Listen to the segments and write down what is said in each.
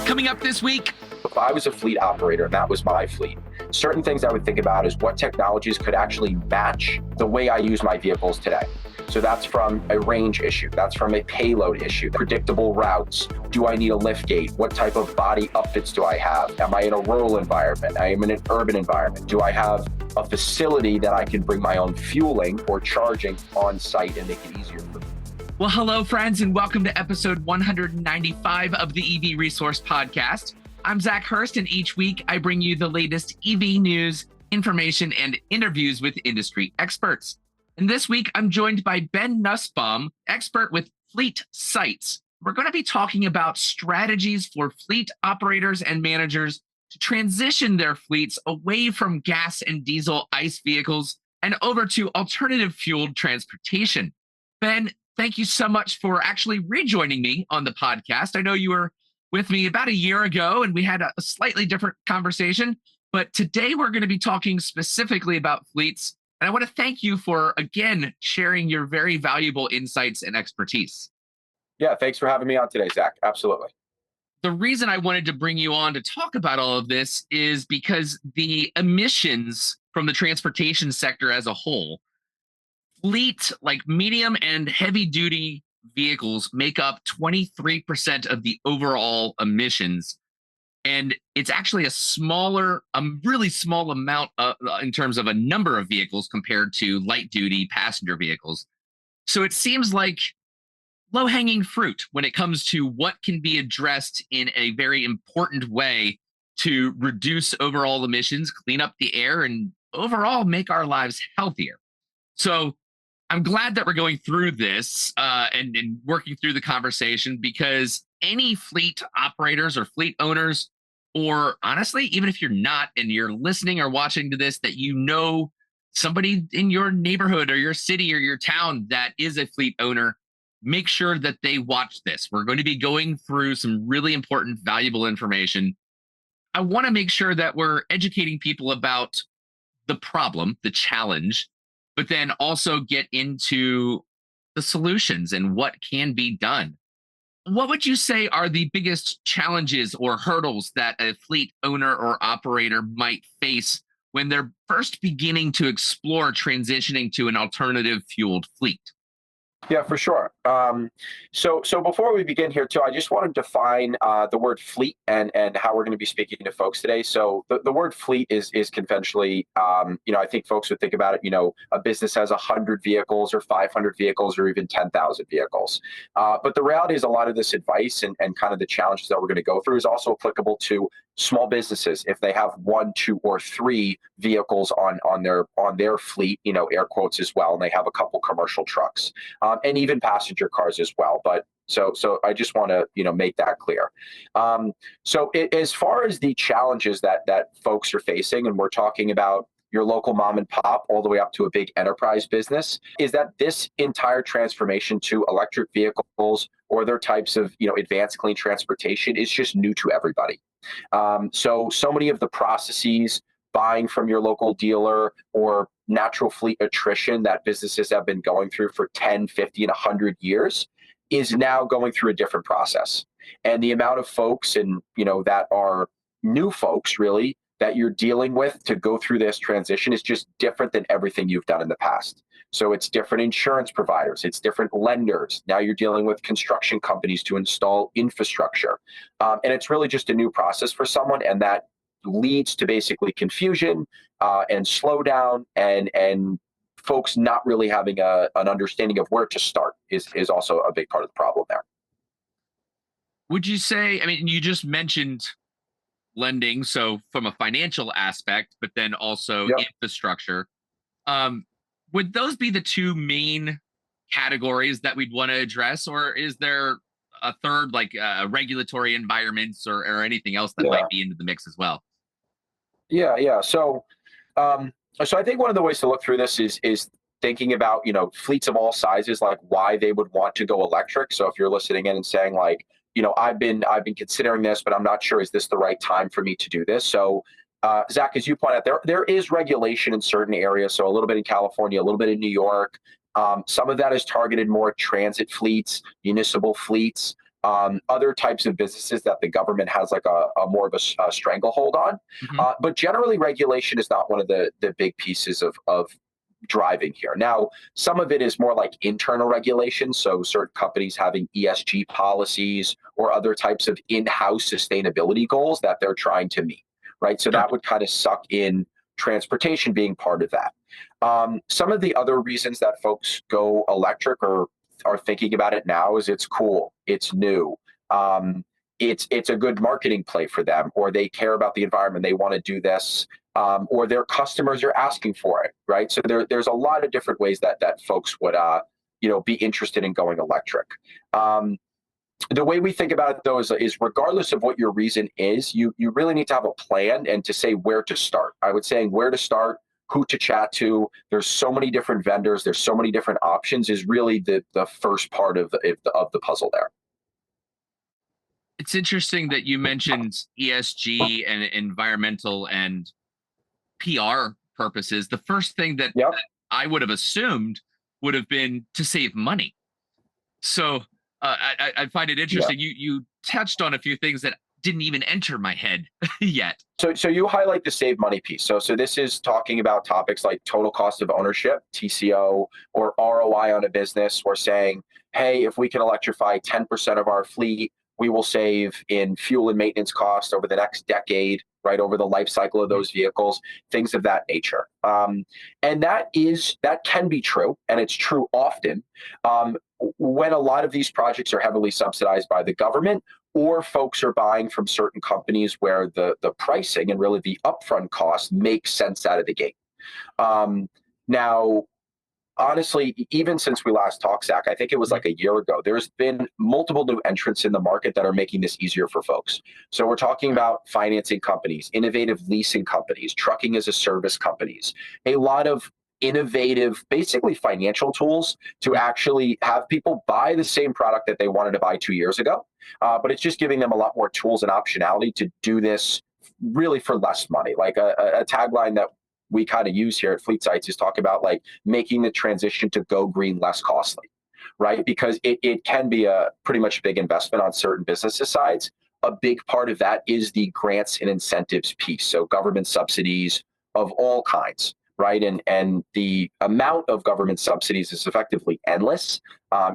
Coming up this week. If I was a fleet operator and that was my fleet, certain things I would think about is what technologies could actually match the way I use my vehicles today. So that's from a range issue. That's from a payload issue. Predictable routes. Do I need a lift gate? What type of body upfits do I have? Am I in a rural environment? I am in an urban environment. Do I have a facility that I can bring my own fueling or charging on site and make it easier for me? Well, hello, friends, and welcome to episode 195 of the EV Resource Podcast. I'm Zach Hurst, and each week I bring you the latest EV news, information, and interviews with industry experts. And this week, I'm joined by Ben Nussbaum, expert with Fleet Sites. We're going to be talking about strategies for fleet operators and managers to transition their fleets away from gas and diesel ICE vehicles and over to alternative fueled transportation. Ben, thank you so much for actually rejoining me on the podcast. I know you were with me about a year ago and we had a slightly different conversation, but today we're going to be talking specifically about fleets. And I want to thank you for, again, sharing your very valuable insights and expertise. Yeah, thanks for having me on today, Zach. Absolutely. The reason I wanted to bring you on to talk about all of this is because the emissions from the transportation sector as a whole, fleet, like medium and heavy duty vehicles, make up 23% of the overall emissions. And it's actually a really small amount in terms of a number of vehicles compared to light duty passenger vehicles. So it seems like low-hanging fruit when it comes to what can be addressed in a very important way to reduce overall emissions, clean up the air, and overall make our lives healthier. So I'm glad that we're going through this and working through the conversation, because any fleet operators or fleet owners, or honestly, even if you're not and you're listening or watching to this, that you know somebody in your neighborhood or your city or your town that is a fleet owner, make sure that they watch this. We're going to be going through some really important, valuable information. I want to make sure that we're educating people about the problem, the challenge, but then also get into the solutions and what can be done. What would you say are the biggest challenges or hurdles that a fleet owner or operator might face when they're first beginning to explore transitioning to an alternative fueled fleet? Yeah, for sure. So before we begin here too, I just want to define the word fleet and how we're going to be speaking to folks today. So the word fleet is conventionally, I think folks would think about it, a business has 100 vehicles or 500 vehicles or even 10,000 vehicles. But the reality is a lot of this advice and kind of the challenges that we're going to go through is also applicable to small businesses if they have 1, 2, or 3 vehicles on their fleet, air quotes as well, and they have a couple commercial trucks. And even passenger cars as well. But so I just want to make that clear. As far as the challenges that folks are facing, and we're talking about your local mom and pop all the way up to a big enterprise business, is that this entire transformation to electric vehicles or other types of advanced clean transportation is just new to everybody. So many of the processes, buying from your local dealer or natural fleet attrition that businesses have been going through for 10, 50, and 100 years is now going through a different process. And the amount of folks that are new folks really that you're dealing with to go through this transition is just different than everything you've done in the past. So it's different insurance providers, it's different lenders. Now you're dealing with construction companies to install infrastructure. And it's really just a new process for someone, and that leads to basically confusion and slowdown and folks not really having an understanding of where to start is also a big part of the problem there. Would you say, I mean, you just mentioned lending, so from a financial aspect, but then also Yep. infrastructure. Would those be the two main categories that we'd want to address, or is there a third, like regulatory environments or anything else that Yeah. might be into the mix as well? Yeah. So I think one of the ways to look through this is thinking about, fleets of all sizes, like why they would want to go electric. So if you're listening in and saying like, I've been considering this, but I'm not sure, is this the right time for me to do this? So Zach, as you point out, there is regulation in certain areas. So a little bit in California, a little bit in New York. Some of that is targeted more at transit fleets, municipal fleets. other types of businesses that the government has like a more of a stranglehold on. Hmm. But generally, regulation is not one of the big pieces of driving here. Now, some of it is more like internal regulation. So certain companies having ESG policies or other types of in-house sustainability goals that they're trying to meet, right? So Sure. that would kind of suck in transportation being part of that. Some of the other reasons that folks go electric or are thinking about it now is it's cool, it's new, um, it's a good marketing play for them, or they care about the environment, they want to do this, or their customers are asking for it, right? So there's a lot of different ways that folks would be interested in going electric. Um, the way we think about it though is regardless of what your reason is, you really need to have a plan and to say where to start. I would say where to start, who to chat to. There's so many different vendors, there's so many different options is really the first part of the puzzle there. It's interesting that you mentioned ESG and environmental and PR purposes. The first thing that Yep. I would have assumed would have been to save money. So I find it Yeah. interesting. You touched on a few things that didn't even enter my head yet. So you highlight the save money piece. So this is talking about topics like total cost of ownership, TCO, or ROI on a business. We're saying, hey, if we can electrify 10% of our fleet, we will save in fuel and maintenance costs over the next decade, right, over the life cycle of Mhm. those vehicles, things of that nature. And that can be true, and it's true often um, when a lot of these projects are heavily subsidized by the government or folks are buying from certain companies where the pricing and really the upfront cost makes sense out of the gate. Now, honestly, even since we last talked, Zach, I think it was Mhm. like a year ago, there's been multiple new entrants in the market that are making this easier for folks. So we're talking Okay. about financing companies, innovative leasing companies, trucking as a service companies, a lot of innovative, basically financial tools to Mhm. actually have people buy the same product that they wanted to buy 2 years ago. But it's just giving them a lot more tools and optionality to do this really for less money. Like a tagline that we kind of use here at Fleet Sites is talk about like making the transition to go green less costly, right? Because it can be a pretty much big investment on certain businesses sides. A big part of that is the grants and incentives piece. So government subsidies of all kinds, right? And the amount of government subsidies is effectively endless.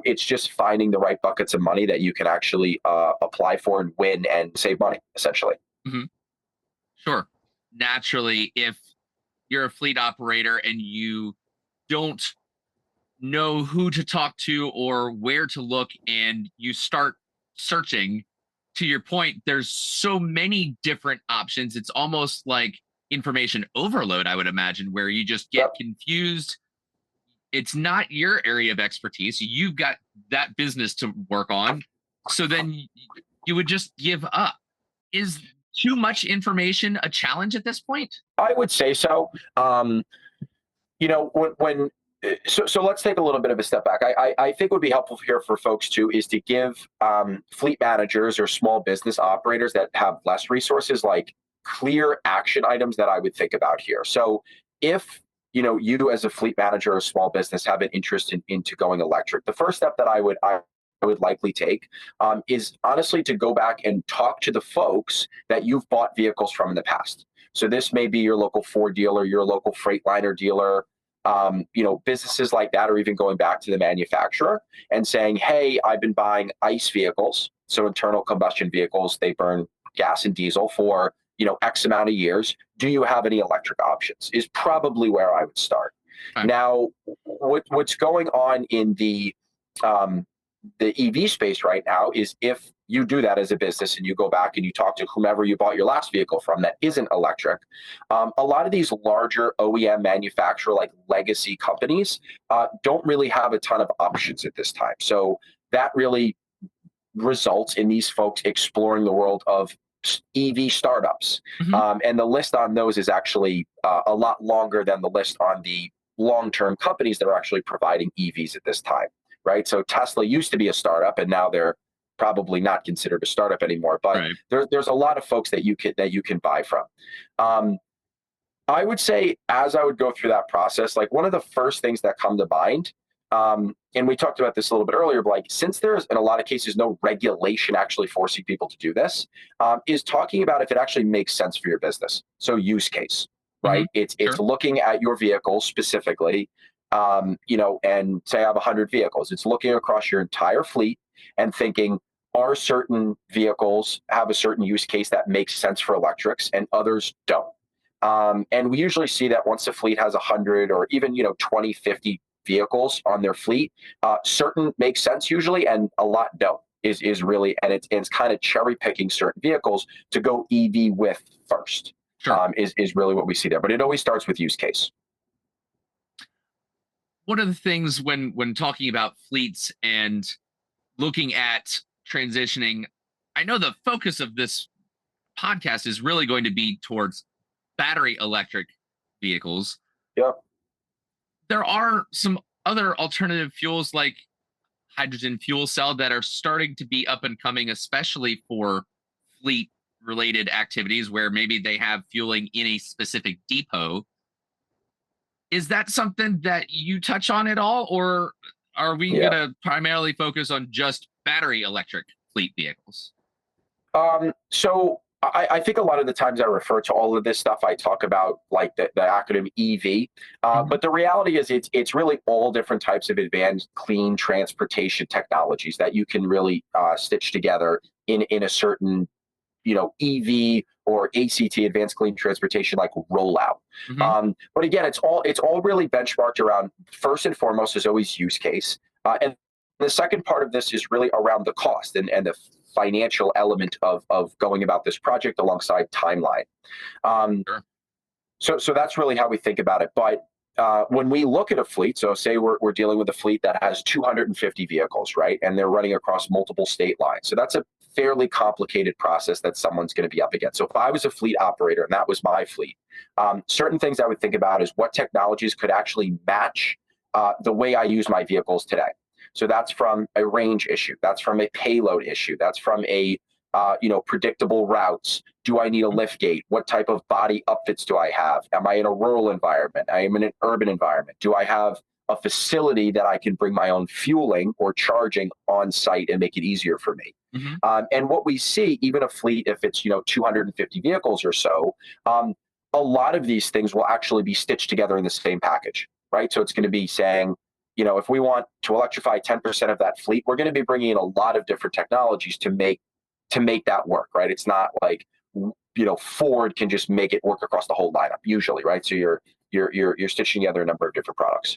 It's just finding the right buckets of money that you can actually apply for and win and save money, essentially. Mhm. Sure. Naturally, if you're a fleet operator and you don't know who to talk to or where to look and you start searching, to your point, there's so many different options. It's almost like information overload, I would imagine, where you just get Yep. confused. It's not your area of expertise. You've got that business to work on. So then you would just give up. Is too much information a challenge at this point? I would say so. When so let's take a little bit of a step back. I think would be helpful here for folks too is to give fleet managers or small business operators that have less resources like clear action items that I would think about here. So if you as a fleet manager or small business have an interest into going electric, the first step that I would likely take is honestly to go back and talk to the folks that you've bought vehicles from in the past. So this may be your local Ford dealer, your local Freightliner dealer, businesses like that, or even going back to the manufacturer and saying, hey, I've been buying ICE vehicles, so internal combustion vehicles, they burn gas and diesel for, X amount of years. Do you have any electric options? Is probably where I would start. Okay. Now, what's going on in um, the EV space right now is if you do that as a business and you go back and you talk to whomever you bought your last vehicle from that isn't electric, a lot of these larger OEM manufacturer like legacy companies don't really have a ton of options at this time. So that really results in these folks exploring the world of EV startups. Mhm. And the list on those is actually a lot longer than the list on the long term companies that are actually providing EVs at this time, right? So Tesla used to be a startup, and now they're probably not considered a startup anymore. But Right. there's a lot of folks that you can buy from. Um, I would say as I would go through that process, like one of the first things that come to mind And we talked about this a little bit earlier, but like since there's in a lot of cases no regulation actually forcing people to do this, is talking about if it actually makes sense for your business. So use case, Hmm. right? It's Sure. looking at your vehicle specifically, and say I have 100 vehicles. It's looking across your entire fleet and thinking, are certain vehicles have a certain use case that makes sense for electrics and others don't. And we usually see that once a fleet has 100 or even 20, 50 vehicles on their fleet, certain make sense usually and a lot don't, is really, and it's kind of cherry picking certain vehicles to go EV with first, Sure. is really what we see there, but it always starts with use case. One of the things when talking about fleets and looking at transitioning, I know the focus of this podcast is really going to be towards battery electric vehicles. Yep. There are some other alternative fuels like hydrogen fuel cell that are starting to be up and coming, especially for fleet related activities where maybe they have fueling in a specific depot. Is that something that you touch on at all, or are we going Yeah. to primarily focus on just battery electric fleet vehicles? So I think a lot of the times I refer to all of this stuff, I talk about like the acronym EV. Mhm. But the reality is it's really all different types of advanced clean transportation technologies that you can really stitch together in a certain EV or ACT, advanced clean transportation, like rollout. Mhm. But again, it's all really benchmarked around, first and foremost is always use case, and the second part of this is really around the cost and the financial element of going about this project alongside timeline. Um, Sure. so that's really how we think about it. But when we look at a fleet, so say we're dealing with a fleet that has 250 vehicles, right? And they're running across multiple state lines. So that's a fairly complicated process that someone's going to be up against. So if I was a fleet operator and that was my fleet, certain things I would think about is what technologies could actually match the way I use my vehicles today. So that's from a range issue. That's from a payload issue. That's from a predictable routes. Do I need a Mhm. lift gate? What type of body upfits do I have? Am I in a rural environment? I am in an urban environment. Do I have a facility that I can bring my own fueling or charging on site and make it easier for me? Mhm. And what we see, even a fleet, if it's 250 vehicles or so, a lot of these things will actually be stitched together in the same package, right? So it's going to be saying, if we want to electrify 10% of that fleet, we're going to be bringing in a lot of different technologies to make that work, right? It's not like Ford can just make it work across the whole lineup usually, right? So you're stitching together a number of different products.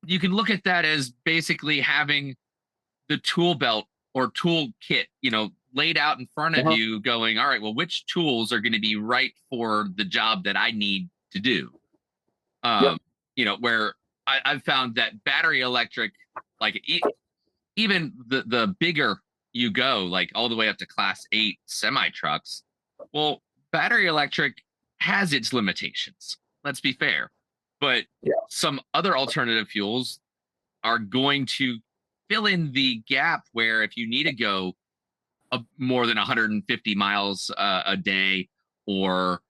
You can look at that as basically having the tool belt or tool kit, laid out in front of Mhm. you, going, all right, well, which tools are going to be right for the job that I need to do? Yep. Um, where I've found that battery electric, like even the bigger you go, like all the way up to class 8 semi trucks, well, battery electric has its limitations. Let's be fair. But Yeah. some other alternative fuels are going to fill in the gap where if you need to go more than 150 miles a day or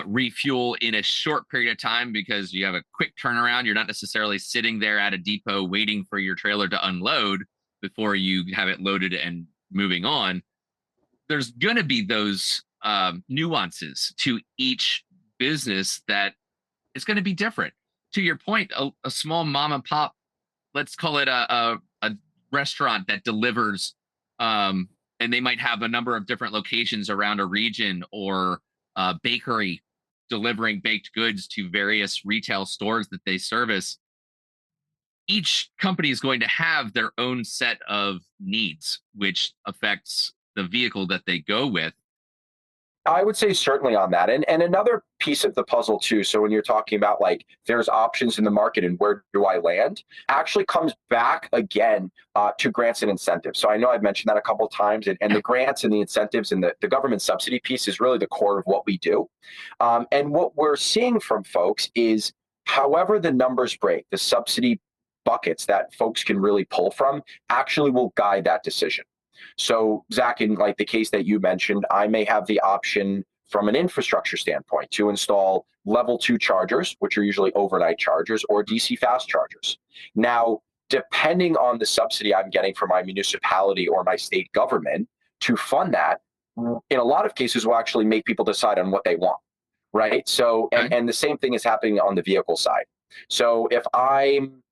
refuel in a short period of time because you have a quick turnaround, you're not necessarily sitting there at a depot waiting for your trailer to unload before you have it loaded and moving on. There's going to be those nuances to each business that it's going to be different. To your point, a small mom and pop, let's call it a restaurant that delivers, um, and they might have a number of different locations around a region, or a bakery delivering baked goods to various retail stores that they service. Each company is going to have their own set of needs, which affects the vehicle that they go with. I would say certainly on that. And another piece of the puzzle too, so when you're talking about like there's options in the market and where do I land, actually comes back again to grants and incentives. So I know I've mentioned that a couple of times, and Yeah. the grants and the incentives and the government subsidy piece is really the core of what we do. And what we're seeing from folks is however the numbers break, the subsidy buckets that folks can really pull from actually will guide that decision. So, Zach, in like the case that you mentioned, I may have the option from an infrastructure standpoint to install level 2 chargers, which are usually overnight chargers, or DC fast chargers. Now, depending on the subsidy I'm getting from my municipality or my state government to fund that, in a lot of cases will actually make people decide on what they want, right? So, Okay. and the same thing is happening on the vehicle side. So if I'm,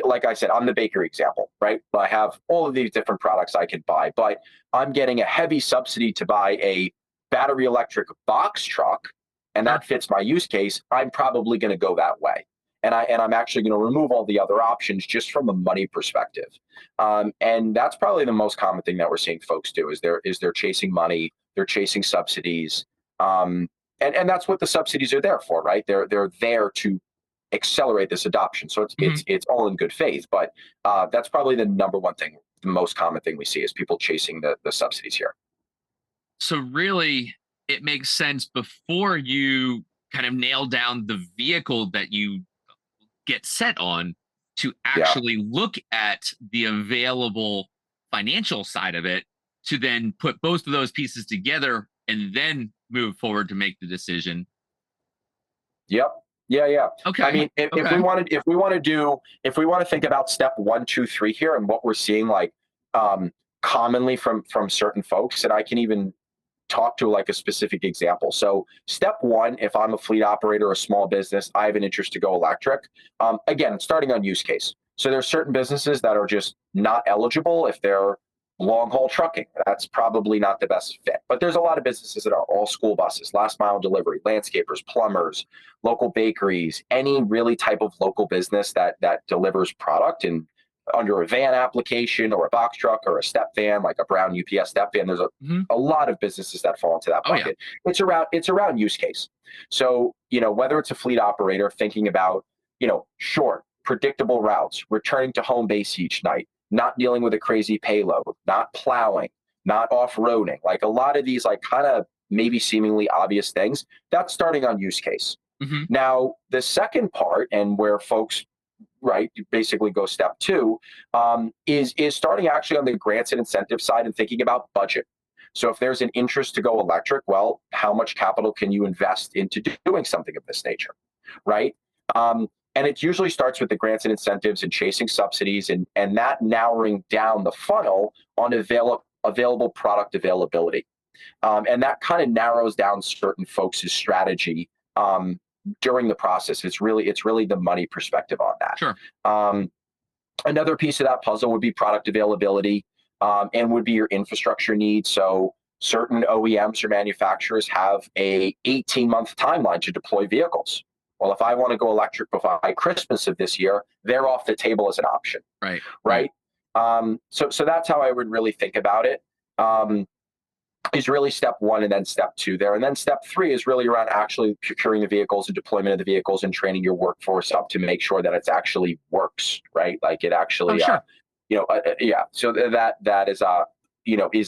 like I said, I'm the bakery example, right? I have all of these different products I could buy, but I'm getting a heavy subsidy to buy a battery electric box truck, and Sure. that fits my use case. I'm probably going to go that way, and I'm actually going to remove all the other options just from a money perspective. And that's probably the most common thing that we're seeing folks do is they're chasing money, they're chasing subsidies, and that's what the subsidies are there for, right? They're there to accelerate this adoption. So Mhm. it's all in good faith, but that's probably the number one thing, the most common thing we see is people chasing the subsidies here. So really, it makes sense before you kind of nail down the vehicle that you get set on to Yeah. actually look at the available financial side of it to then put both of those pieces together and then move forward to make the decision. Yep. Yeah. Yeah. I Okay. mean, if we Okay. wanted, if we want to think about step one, two, three here, and what we're seeing like um, commonly from certain folks, and I can even talk to like a specific example. So step one, if I'm a fleet operator or a small business, I have an interest to go electric. Again, starting on use case. So there's certain businesses that are just not eligible if they're long haul trucking. That's probably not the best fit. But there's a lot of businesses that are all school buses, last mile delivery, landscapers, plumbers, local bakeries, any really type of local business that delivers product and under a van application or a box truck or a step van, like a brown UPS step van. There's Hmm. a lot of businesses that fall into that Oh, yeah. bucket. It's around use case. So, whether it's a fleet operator thinking about, short, predictable routes, returning to home base each night, not dealing with a crazy payload, not plowing, not off-roading, like a lot of these like kind of maybe seemingly obvious things, that's starting on use case. Hmm. Now, the second part, and where folks, right, you basically go step two, is starting actually on the grants and incentive side and thinking about budget. So if there's an interest to go electric, well, how much capital can you invest into doing something of this nature, right? And it usually starts with the grants and incentives and chasing subsidies and that narrowing down the funnel on available product availability. And that kind of narrows down certain folks' strategy during the process. It's really the money perspective on that. Sure. Um, Another piece of that puzzle would be product availability, and would be your infrastructure needs. So certain OEMs or manufacturers have a 18-month timeline to deploy vehicles. Well, if I want to go electric by Christmas of this year, they're off the table as an option, Right. Right. right? So that's how I would really think about it. Um, is really step one and then step two there. And then step three is really around actually procuring the vehicles and deployment of the vehicles and training your workforce up to make sure that it's actually works, right? Like it Oh, actually, sure. yeah. So that is a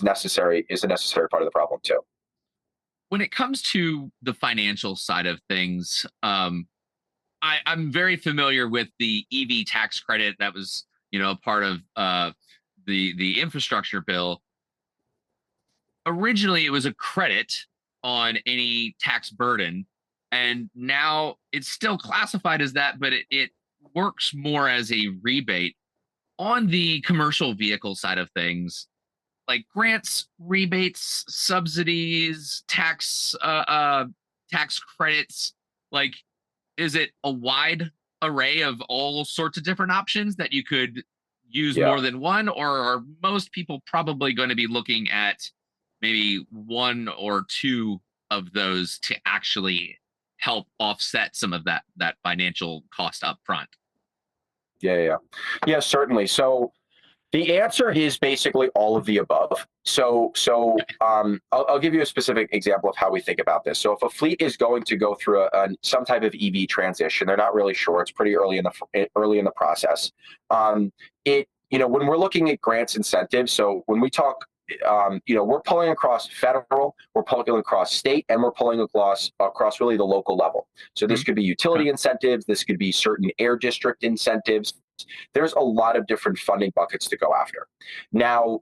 necessary part of the problem too. When it comes to the financial side of things, I'm very familiar with the EV tax credit that was, a part of the infrastructure bill. Originally, it was a credit on any tax burden, and now it's still classified as that, but it works more as a rebate on the commercial vehicle side of things, like grants, rebates, subsidies, tax credits. Like, is it a wide array of all sorts of different options that you could use Yeah. more than one, or are most people probably going to be looking at maybe one or two of those to actually help offset some of that financial cost up front? Yeah, certainly. So the answer is basically all of the above. I'll give you a specific example of how we think about this. So if a fleet is going to go through some type of EV transition, they're not really sure. It's pretty early in the process. When we're looking at grants incentives, so when we talk, we're pulling across federal, we're pulling across state, and we're pulling across really the local level. So this Mhm. could be Okay. utility incentives, this could be certain air district incentives. There's a lot of different funding buckets to go after. Now,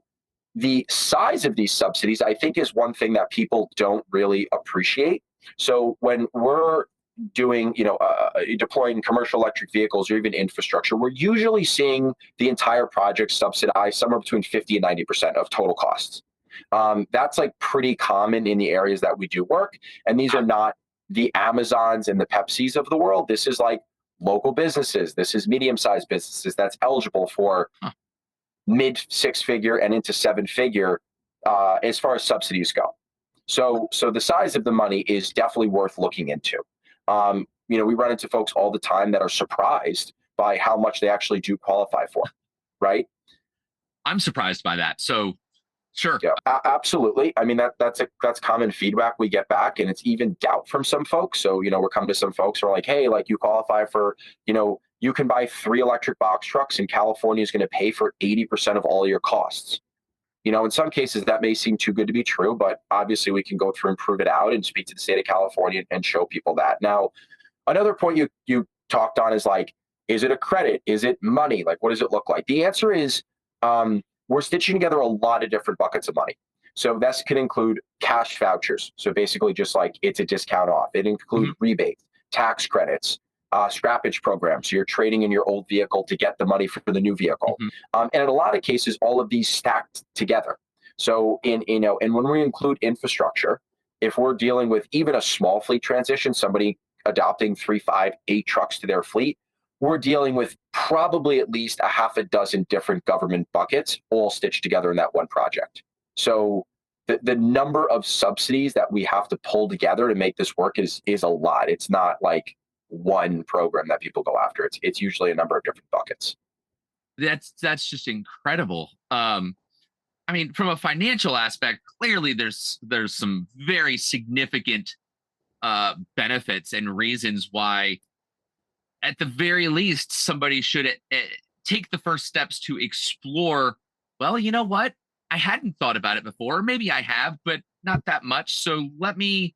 the size of these subsidies, I think, is one thing that people don't really appreciate. So when we're doing, deploying commercial electric vehicles or even infrastructure, we're usually seeing the entire project subsidized somewhere between 50 and 90% of total costs. That's like pretty common in the areas that we do work. And these are not the Amazons and the Pepsis of the world. This is like local businesses. This is medium-sized businesses that's eligible for Huh. mid six-figure and into seven-figure as far as subsidies go. So the size of the money is definitely worth looking into. We run into folks all the time that are surprised by how much they actually do qualify for, right? I'm surprised by that. So sure. Yeah, absolutely. I mean that's common feedback we get back, and it's even doubt from some folks. So we're coming to some folks who are like, hey, like you qualify for, you can buy 3 electric box trucks, and California is going to pay for 80% of all your costs. In some cases that may seem too good to be true, but obviously we can go through and prove it out and speak to the state of California and show people that. Now, another point you talked on is like, is it a credit? Is it money? Like, what does it look like? The answer is, we're stitching together a lot of different buckets of money. So this can include cash vouchers. So basically, just like it's a discount off. It includes rebates, tax credits, scrappage programs. So you're trading in your old vehicle to get the money for the new vehicle. Mhm. And in a lot of cases, all of these stacked together. So and when we include infrastructure, if we're dealing with even a small fleet transition, somebody adopting 3, 5, 8 trucks to their fleet, we're dealing with probably at least a half a dozen different government buckets all stitched together in that one project. So the number of subsidies that we have to pull together to make this work is a lot. It's not like one program that people go after. It's usually a number of different buckets. That's just incredible. I mean, from a financial aspect, clearly there's some very significant benefits and reasons why, at the very least, somebody should take the first steps to explore. Well, you know what? I hadn't thought about it before. Maybe I have, but not that much. So let me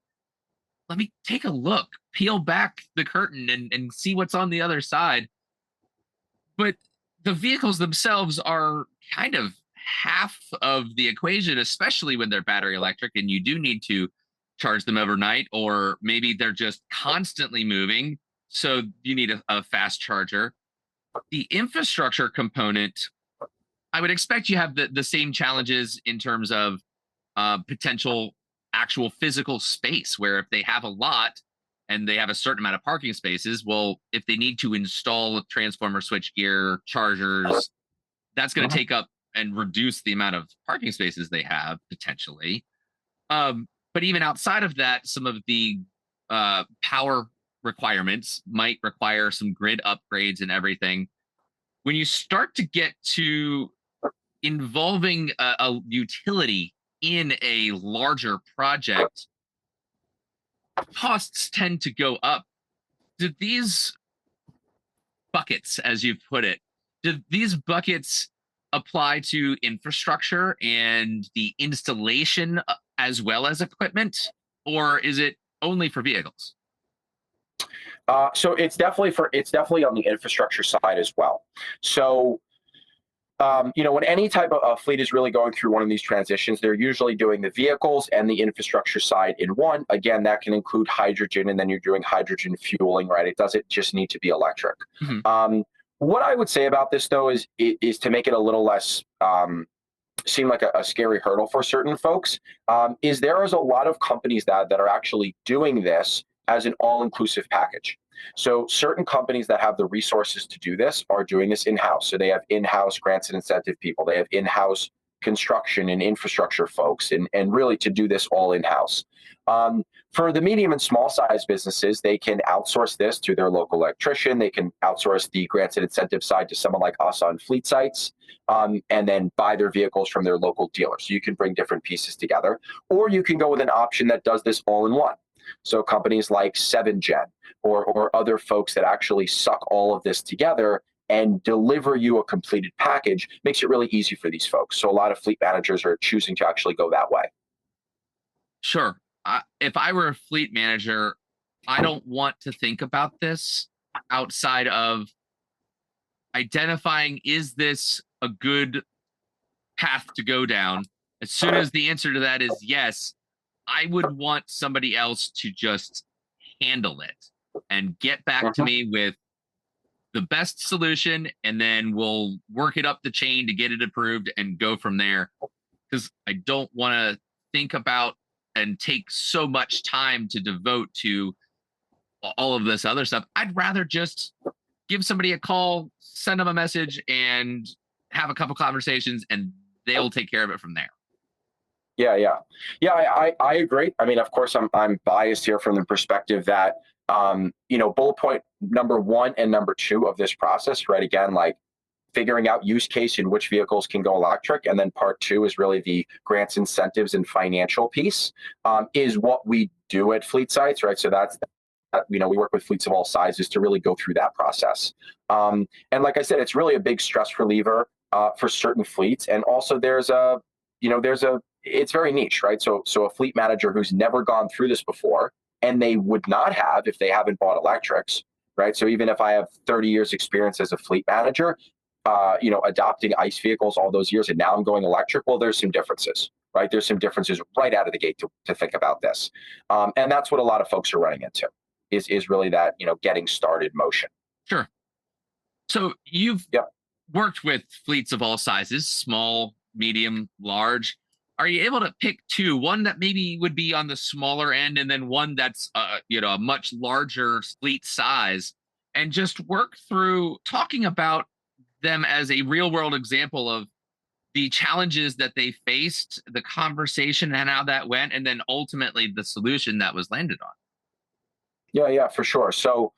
take a look, peel back the curtain, and see what's on the other side. But the vehicles themselves are kind of half of the equation, especially when they're battery electric and you do need to charge them overnight, or maybe they're just constantly moving. So you need a fast charger. The infrastructure component, I would expect you have the same challenges in terms of potential actual physical space, where if they have a lot and they have a certain amount of parking spaces, well, if they need to install transformer switchgear, chargers, that's going to Mhm. take up and reduce the amount of parking spaces they have potentially. But even outside of that, some of the power requirements might require some grid upgrades and everything. When you start to get to involving a utility in a larger project, costs tend to go up. Do these buckets, as you put it, do these buckets apply to infrastructure and the installation as well as equipment, or is it only for vehicles? So it's definitely on the infrastructure side as well. So when any type of fleet is really going through one of these transitions, they're usually doing the vehicles and the infrastructure side in one. Again, that can include hydrogen, and then you're doing hydrogen fueling, right? It doesn't just need to be electric. Mhm. What I would say about this, though, is to make it a little less seem like a scary hurdle for certain folks. Is there is a lot of companies that are actually doing this as an all-inclusive package. So certain companies that have the resources to do this are doing this in-house. So they have in-house grants and incentive people. They have in-house construction and infrastructure folks, and really to do this all in-house. For the medium and small size businesses, they can outsource this to their local electrician. They can outsource the grants and incentive side to someone like us on fleet sites, and then buy their vehicles from their local dealer. So you can bring different pieces together, or you can go with an option that does this all in one. So companies like 7Gen or other folks that actually suck all of this together and deliver you a completed package makes it really easy for these folks. So a lot of fleet managers are choosing to actually go that way. Sure. If I were a fleet manager, I don't want to think about this outside of identifying, is this a good path to go down? As soon as the answer to that is yes, I would want somebody else to just handle it. and get back to me with the best solution, and then we'll work it up the chain to get it approved and go from there. Because I don't want to think about and take so much time to devote to all of this other stuff. I'd rather just give somebody a call, send them a message, and have a couple conversations, and they'll take care of it from there. I agree. I mean, of course, I'm biased here from the perspective that bullet point number one and number two of this process, right? Again, like figuring out use case in which vehicles can go electric, and then part two is really the grants, incentives, and financial piece, is what we do at fleet sites, right? So that's we work with fleets of all sizes to really go through that process. And like I said, it's really a big stress reliever for certain fleets, and also it's very niche, right? So a fleet manager who's never gone through this before, and they would not have if they haven't bought electrics, right? So even if I have 30 years experience as a fleet manager, adopting ICE vehicles all those years, and now I'm going electric, well, there's some differences, right? There's some differences right out of the gate to think about this. And that's what a lot of folks are running into is really that, getting started motion. Sure. So you've Yep. worked with fleets of all sizes, small, medium, large. Are you able to pick two, one that maybe would be on the smaller end, and then one that's a much larger fleet size, and just work through talking about them as a real world example of the challenges that they faced, the conversation and how that went, and then ultimately the solution that was landed on? Yeah, for sure. So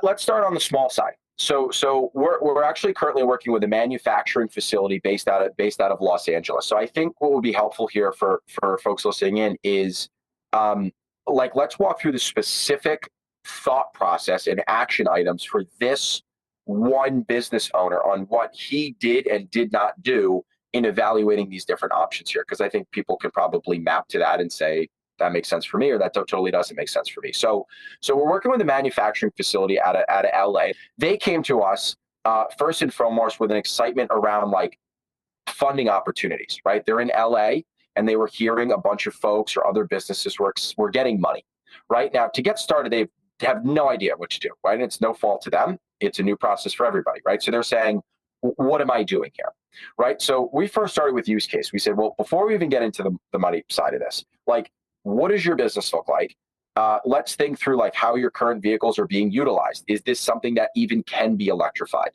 let's start on the small side. So we're actually currently working with a manufacturing facility based out of Los Angeles. So I think what would be helpful here for folks listening in is let's walk through the specific thought process and action items for this one business owner on what he did and did not do in evaluating these different options here, because I think people could probably map to that and say that makes sense for me, or that totally doesn't make sense for me. So we're working with a manufacturing facility out of LA. They came to us first and foremost with an excitement around like funding opportunities, right? They're in LA, and they were hearing a bunch of folks or other businesses were getting money. Right now, to get started, they have no idea what to do, right? And it's no fault to them. It's a new process for everybody, right? So they're saying, what am I doing here? Right. So we first started with use case. We said, well, before we even get into the money side of this, like, what does your business look like? Let's think through like how your current vehicles are being utilized. Is this something that even can be electrified?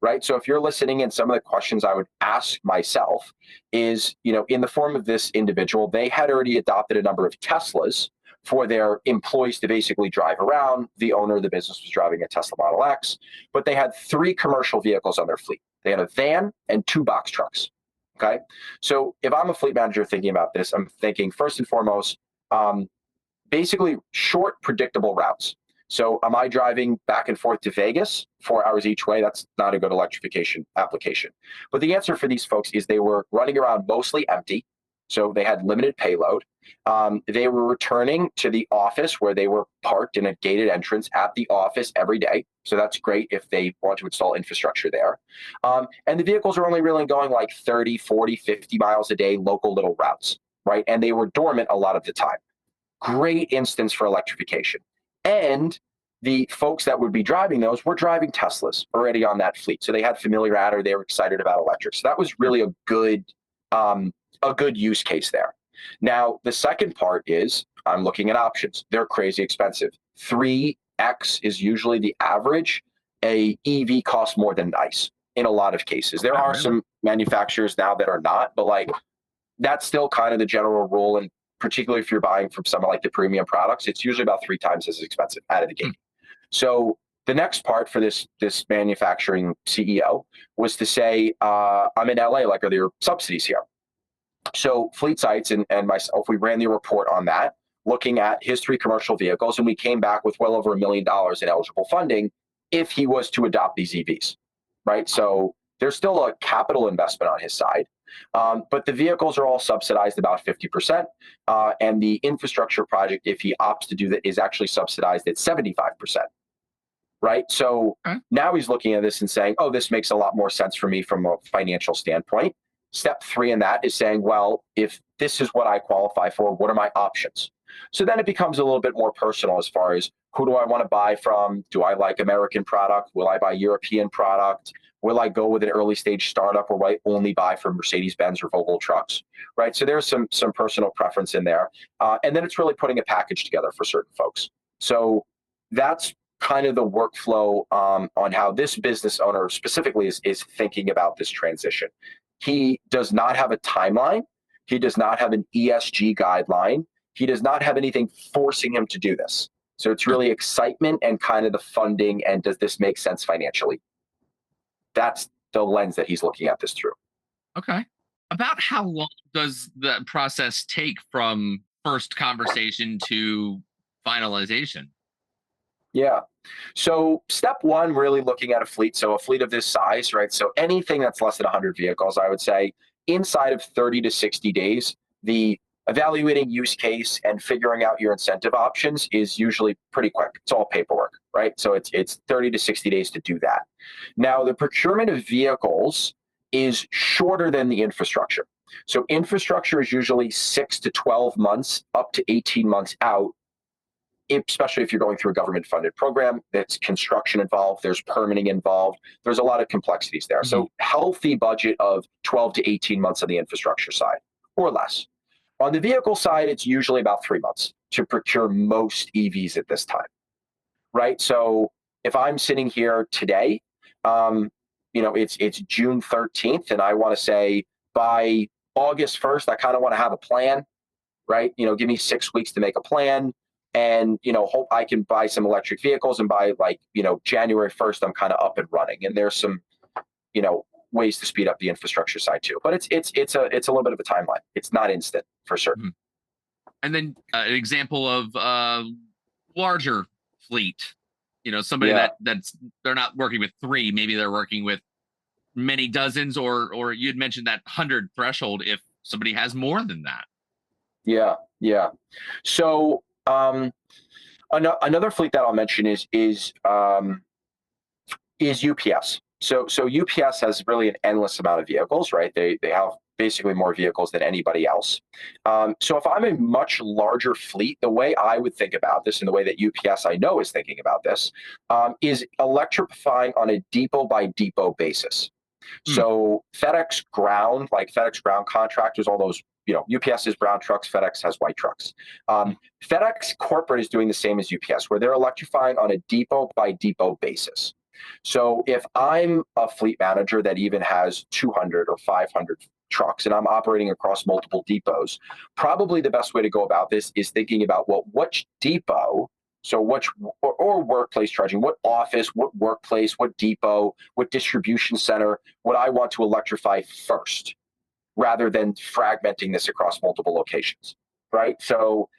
Right. So if you're listening in, some of the questions I would ask myself is, in the form of this individual, they had already adopted a number of Teslas for their employees to basically drive around. The owner of the business was driving a Tesla Model X, but they had 3 commercial vehicles on their fleet. They had a van and 2 box trucks. Okay. So if I'm a fleet manager thinking about this, I'm thinking first and foremost, basically short, predictable routes. So am I driving back and forth to Vegas 4 hours each way? That's not a good electrification application. But the answer for these folks is they were running around mostly empty. So they had limited payload. They were returning to the office where they were parked in a gated entrance at the office every day. So that's great if they want to install infrastructure there. And the vehicles are only really going like 30, 40, 50 miles a day, local little routes, right? And they were dormant a lot of the time. Great instance for electrification. And the folks that would be driving those were driving Teslas already on that fleet. So they had familiarity, they were excited about electric. So that was really a good use case there. Now, the second part is I'm looking at options. They're crazy expensive. 3x is usually the average. A EV costs more than ICE in a lot of cases. There are some manufacturers now that are not, but like that's still kind of the general rule. And particularly if you're buying from someone like the premium products, it's usually about 3 times as expensive out of the gate. So the next part for this manufacturing CEO was to say, I'm in LA, like, are there subsidies here? So fleet sites and myself, we ran the report on that, looking at his 3 commercial vehicles, and we came back with well over $1 million in eligible funding if he was to adopt these EVs, right? So there's still a capital investment on his side, but the vehicles are all subsidized about 50%, and the infrastructure project, if he opts to do that, is actually subsidized at 75%. Right. So now he's looking at this and saying, oh, this makes a lot more sense for me from a financial standpoint. Step 3 in that is saying, well, if this is what I qualify for, what are my options? So then it becomes a little bit more personal as far as who do I want to buy from? Do I like American product? Will I buy European product? Will I go with an early stage startup, or will I only buy from Mercedes-Benz or Volvo trucks? Right. So there's some personal preference in there, and then it's really putting a package together for certain folks. So that's kind of the workflow on how this business owner specifically is thinking about this transition. He does not have a timeline. He does not have an ESG guideline. He does not have anything forcing him to do this. So it's really excitement and kind of the funding, and does this make sense financially? That's the lens that he's looking at this through. Okay. About how long does the process take from first conversation to finalization? Yeah. So step one, really looking at a fleet. So a fleet of this size, right? So anything that's less than 100 vehicles, I would say inside of 30 to 60 days, the evaluating use case and figuring out your incentive options is usually pretty quick. It's all paperwork, right? So it's 30 to 60 days to do that. Now, the procurement of vehicles is shorter than the infrastructure. So infrastructure is usually 6 to 12 months, up to 18 months out, especially if you're going through a government funded program. That's construction involved, there's permitting involved, there's a lot of complexities there. So healthy budget of 12 to 18 months on the infrastructure side or less. On the vehicle side, it's usually about 3 months to procure most EVs at this time, right? So if I'm sitting here today, it's June 13th, and I want to say by August 1st, I kind of want to have a plan, right? Give me 6 weeks to make a plan, and hope I can buy some electric vehicles, and by January 1st, I'm kind of up and running. And there's some ways to speed up the infrastructure side too, but it's a little bit of a timeline. It's not instant for certain. And then an example of larger fleet, somebody Yeah. that's they're not working with three, maybe they're working with many dozens, or you'd mentioned that 100 threshold if somebody has more than that. Yeah. So another fleet that I'll mention is UPS. So UPS has really an endless amount of vehicles, right? They have basically more vehicles than anybody else. So if I'm a much larger fleet, the way I would think about this, and the way that UPS I know is thinking about this, is electrifying on a depot by depot basis. So FedEx Ground, like FedEx Ground contractors, all those, UPS is brown trucks, FedEx has white trucks. FedEx Corporate is doing the same as UPS, where they're electrifying on a depot by depot basis. So if I'm a fleet manager that even has 200 or 500 trucks, and I'm operating across multiple depots, probably the best way to go about this is thinking about, well, which depot, so which or workplace charging, what office, what workplace, what depot, what distribution center would I want to electrify first, rather than fragmenting this across multiple locations, right? So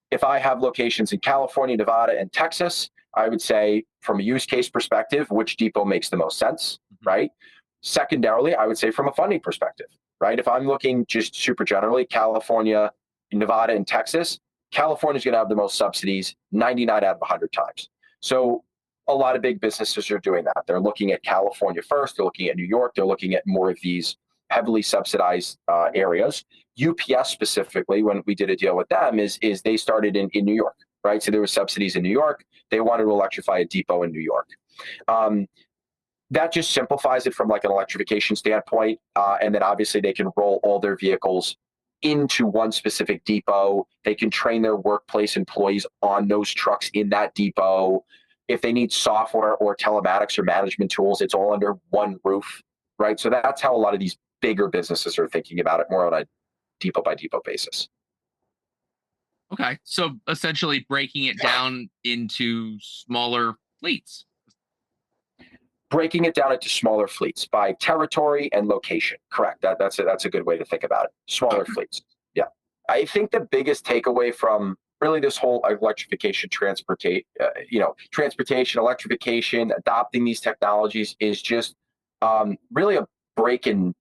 if I have locations in California, Nevada, and Texas, I would say from a use case perspective, which depot makes the most sense, right? Secondarily, I would say from a funding perspective, right? If I'm looking just super generally, California, Nevada, and Texas, California is going to have the most subsidies 99 out of 100 times. So a lot of big businesses are doing that. They're looking at California first. They're looking at New York. They're looking at more of these heavily subsidized areas. UPS specifically, when we did a deal with them, is they started in New York, right? So there were subsidies in New York. They wanted to electrify a depot in New York. That just simplifies it from like an electrification standpoint. And then obviously they can roll all their vehicles into one specific depot. They can train their workplace employees on those trucks in that depot. If they need software or telematics or management tools, it's all under one roof, right? So that's how a lot of these bigger businesses are thinking about it, more on a depot by depot basis. Okay. So essentially breaking it down into smaller fleets. Breaking it down into smaller fleets by territory and location. Correct. That's a good way to think about it. Smaller fleets. Yeah. I think the biggest takeaway from really this whole electrification, transportation, electrification, adopting these technologies is just really a break in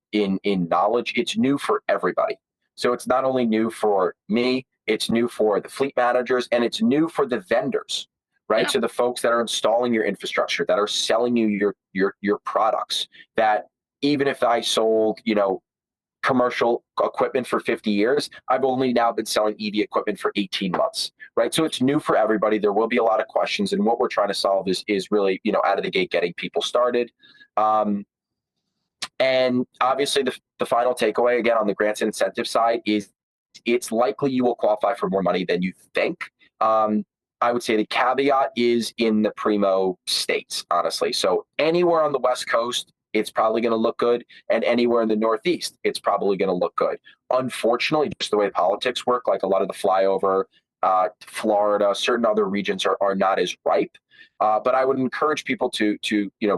knowledge. It's new for everybody. So it's not only new for me, it's new for the fleet managers, and it's new for the vendors, right? Yeah. So the folks that are installing your infrastructure, that are selling you your products, that even if I sold, commercial equipment for 50 years. I've only now been selling EV equipment for 18 months, right? So it's new for everybody. There will be a lot of questions, and what we're trying to solve is really, out of the gate, getting people started. And obviously, the final takeaway, again, on the grants and incentive side, is it's likely you will qualify for more money than you think. I would say the caveat is in the primo states, honestly. So anywhere on the West Coast, it's probably going to look good. And anywhere in the Northeast, it's probably going to look good. Unfortunately, just the way politics work, like a lot of the flyover, Florida, certain other regions are not as ripe. But I would encourage people to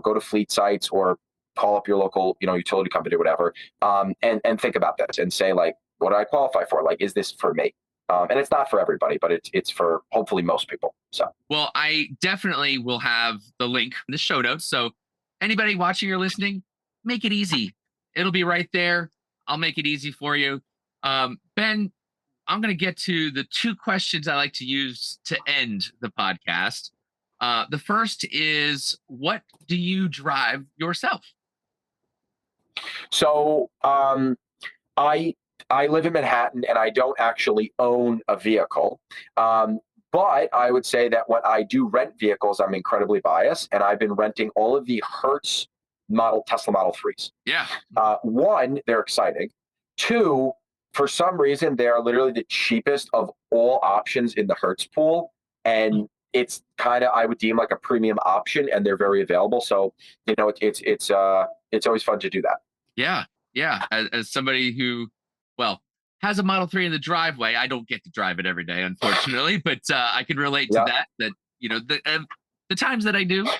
go to fleet sites or call up your local utility company or whatever, and think about this and say, like, what do I qualify for? Like, is this for me? And it's not for everybody, but it's for hopefully most people. So, Well, I definitely will have the link in the show notes. So anybody watching or listening, make it easy. It'll be right there. I'll make it easy for you. Ben, I'm going to get to the two questions I like to use to end the podcast. The first is, what do you drive yourself? so I I live in Manhattan and I don't actually own a vehicle. But I would say that when I do rent vehicles, I'm incredibly biased, and I've been renting all of the Hertz Tesla Model 3s. Yeah. One, they're exciting. Two, for some reason, they are literally the cheapest of all options in the Hertz pool. And it's kind of, I would deem, like a premium option, and they're very available. So, it's always fun to do that. Yeah. Yeah. As somebody who, well, has a Model 3 in the driveway, I don't get to drive it every day, unfortunately, but I can relate to Yeah. that, the times that I do, Yeah.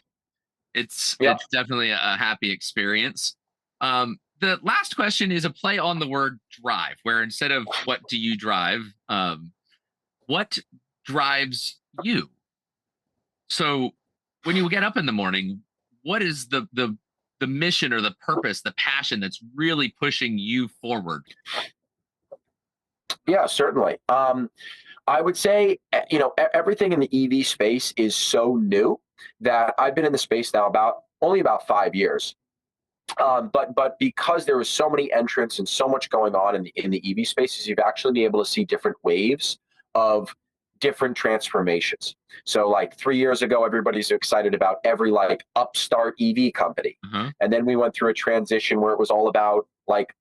it's definitely a happy experience. The last question is a play on the word drive, where instead of what do you drive, what drives you? So when you get up in the morning, what is the mission or the purpose, the passion that's really pushing you forward? Yeah, certainly. I would say, everything in the EV space is so new that I've been in the space now only about 5 years. But because there was so many entrants and so much going on in the EV spaces, you've actually been able to see different waves of different transformations. So, like 3 years ago, everybody's excited about every like upstart EV company, Uh-huh. and then we went through a transition where it was all about like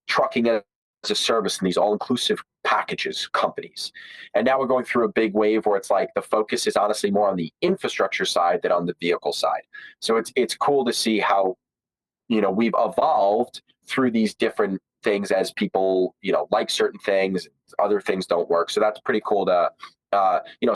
trucking as a service and these all-inclusive packages companies. And now we're going through a big wave where it's like the focus is honestly more on the infrastructure side than on the vehicle side. So it's cool to see how we've evolved through these different things as people like certain things, other things don't work. So that's pretty cool to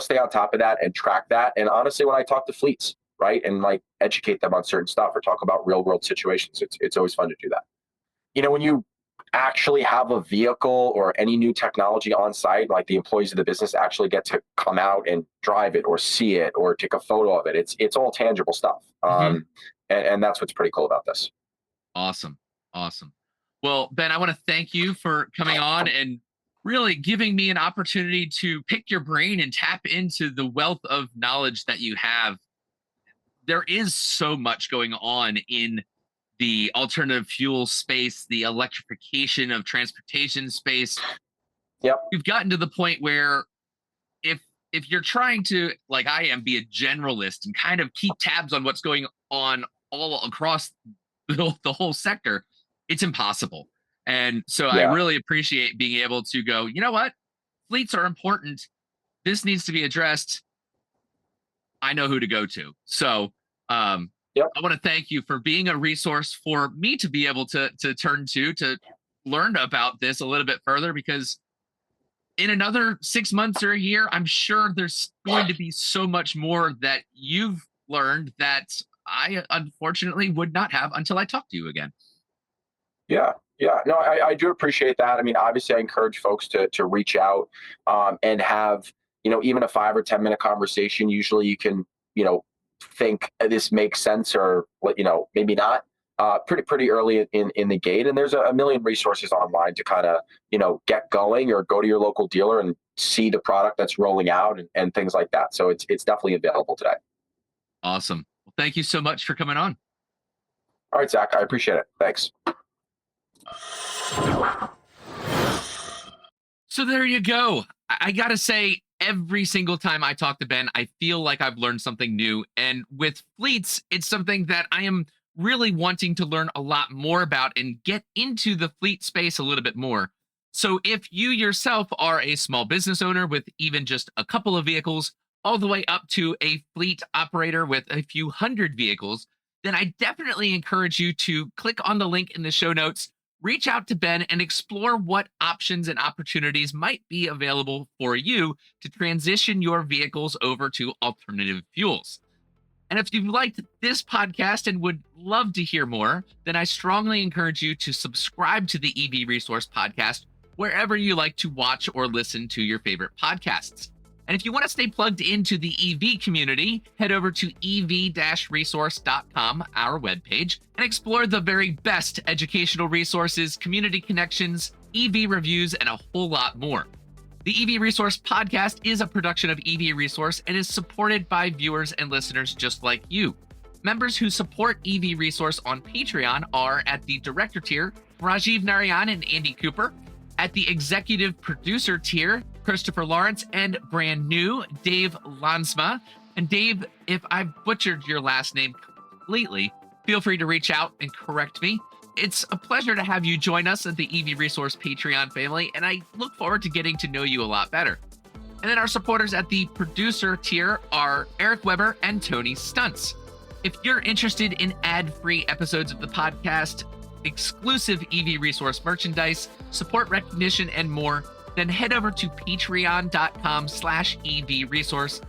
stay on top of that and track that. And honestly, when I talk to fleets, right, and like educate them on certain stuff or talk about real world situations, it's always fun to do that. When you actually have a vehicle or any new technology on site, like the employees of the business actually get to come out and drive it or see it or take a photo of it. It's all tangible stuff. Mhm. And that's what's pretty cool about this. Awesome. Awesome. Well, Ben, I want to thank you for coming on and really giving me an opportunity to pick your brain and tap into the wealth of knowledge that you have. There is so much going on in the alternative fuel space, the electrification of transportation space. Yep. We've gotten to the point where if if you're trying to, like I am, be a generalist and kind of keep tabs on what's going on all across the whole sector, it's impossible. And so I Yeah. really appreciate being able to go, you know what? Fleets are important. This needs to be addressed. I know who to go to. So Yep. I want to thank you for being a resource for me to be able to turn to learn about this a little bit further, because in another 6 months or a year, I'm sure there's going to be so much more that you've learned that I unfortunately would not have until I talk to you again. Yeah. Yeah. No, I do appreciate that. I mean, obviously, I encourage folks to reach out, and have, even a 5 or 10 minute conversation. Usually you can, think this makes sense or, maybe not. Pretty early in the gate, and there's a million resources online to kind of get going, or go to your local dealer and see the product that's rolling out, and things like that. So it's definitely available today. Awesome. Well, thank you so much for coming on. All right, Zach, I appreciate it. Thanks. So there you go. I gotta say, every single time I talk to Ben, I feel like I've learned something new. And with fleets, it's something that I am really wanting to learn a lot more about and get into the fleet space a little bit more. So if you yourself are a small business owner with even just a couple of vehicles, all the way up to a fleet operator with a few hundred vehicles, then I definitely encourage you to click on the link in the show notes, reach out to Ben, and explore what options and opportunities might be available for you to transition your vehicles over to alternative fuels. And if you've liked this podcast and would love to hear more, then I strongly encourage you to subscribe to the EV Resource Podcast wherever you like to watch or listen to your favorite podcasts. And if you want to stay plugged into the EV community, head over to ev-resource.com, our webpage, and explore the very best educational resources, community connections, EV reviews, and a whole lot more. The EV Resource Podcast is a production of EV Resource and is supported by viewers and listeners just like you. Members who support EV Resource on Patreon are at the director tier, Rajeev, Narayan, and Andy Cooper; at the executive producer tier, Christopher Lawrence, and brand new, Dave Laansma. And Dave, if I've butchered your last name completely, feel free to reach out and correct me. It's a pleasure to have you join us at the EV Resource Patreon family, and I look forward to getting to know you a lot better. And then our supporters at the producer tier are Eric Weber and Tony Stuntz. If you're interested in ad-free episodes of the podcast, exclusive EV Resource merchandise, support recognition, and more, then head over to patreon.com/EV Resource.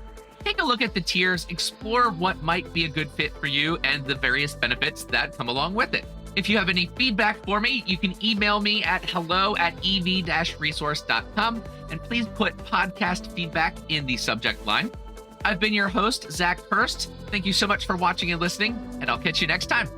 Take a look at the tiers, explore what might be a good fit for you and the various benefits that come along with it. If you have any feedback for me, you can email me at hello@ev-resource.com, and please put podcast feedback in the subject line. I've been your host, Zach Hurst. Thank you so much for watching and listening, and I'll catch you next time.